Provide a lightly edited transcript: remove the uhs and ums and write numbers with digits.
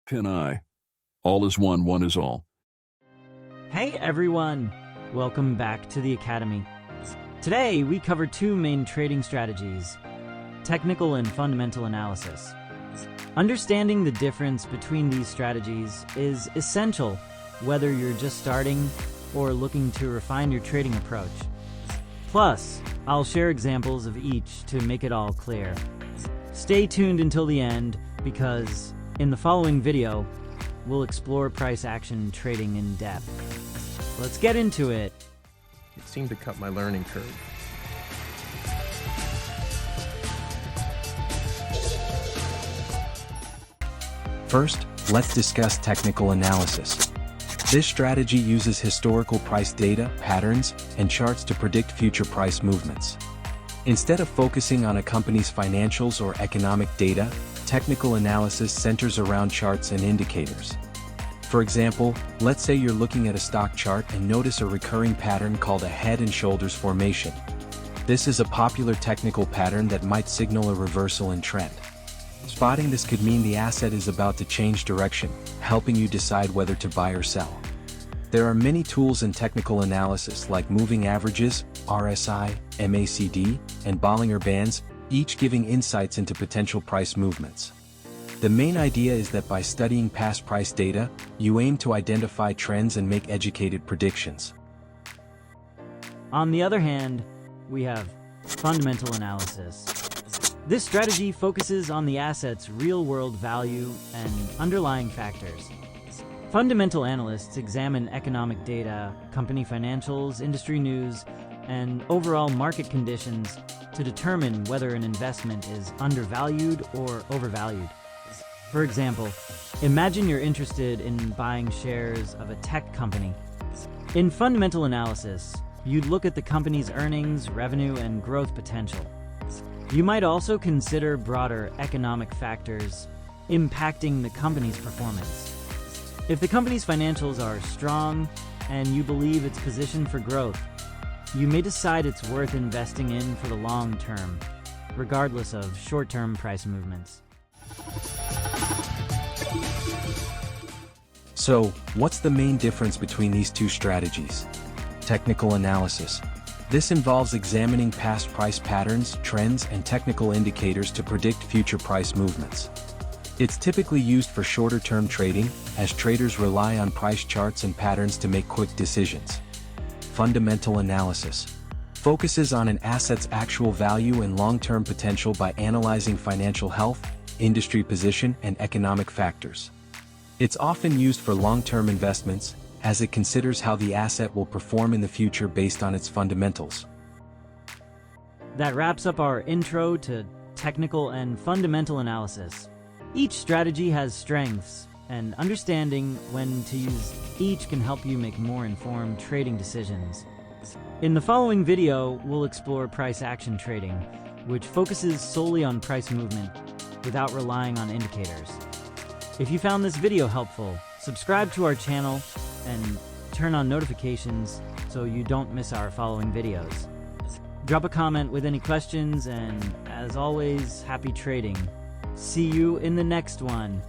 PinEye. All is one, one is all. Hey everyone! Welcome back to the Academy. Today we cover two main trading strategies, technical and fundamental analysis. Understanding the difference between these strategies is essential whether you're just starting or looking to refine your trading approach. Plus, I'll share examples of each to make it all clear. Stay tuned until the end because in the following video, we'll explore price action trading in depth. Let's get into it. It seemed to cut my learning curve. First, let's discuss technical analysis. This strategy uses historical price data, patterns, and charts to predict future price movements. Instead of focusing on a company's financials or economic data, technical analysis centers around charts and indicators. For example, let's say you're looking at a stock chart and notice a recurring pattern called a head and shoulders formation. This is a popular technical pattern that might signal a reversal in trend. Spotting this could mean the asset is about to change direction, helping you decide whether to buy or sell. There are many tools in technical analysis like moving averages, RSI, MACD, and Bollinger Bands, each giving insights into potential price movements. The main idea is that by studying past price data, you aim to identify trends and make educated predictions. On the other hand, we have fundamental analysis. This strategy focuses on the asset's real-world value and underlying factors. Fundamental analysts examine economic data, company financials, industry news, and overall market conditions to determine whether an investment is undervalued or overvalued. For example, imagine you're interested in buying shares of a tech company. In fundamental analysis, you'd look at the company's earnings, revenue, and growth potential. You might also consider broader economic factors impacting the company's performance. If the company's financials are strong and you believe it's positioned for growth, you may decide it's worth investing in for the long term, regardless of short-term price movements. So, what's the main difference between these two strategies? Technical analysis. This involves examining past price patterns, trends, and technical indicators to predict future price movements. It's typically used for shorter-term trading, as traders rely on price charts and patterns to make quick decisions. Fundamental analysis focuses on an asset's actual value and long-term potential by analyzing financial health, industry position, and economic factors. It's often used for long-term investments, as it considers how the asset will perform in the future based on its fundamentals. That wraps up our intro to technical and fundamental analysis. Each strategy has strengths, and understanding when to use each can help you make more informed trading decisions. In the following video, we'll explore price action trading, which focuses solely on price movement without relying on indicators. If you found this video helpful, subscribe to our channel and turn on notifications so you don't miss our following videos. Drop a comment with any questions, and as always, happy trading. See you in the next one.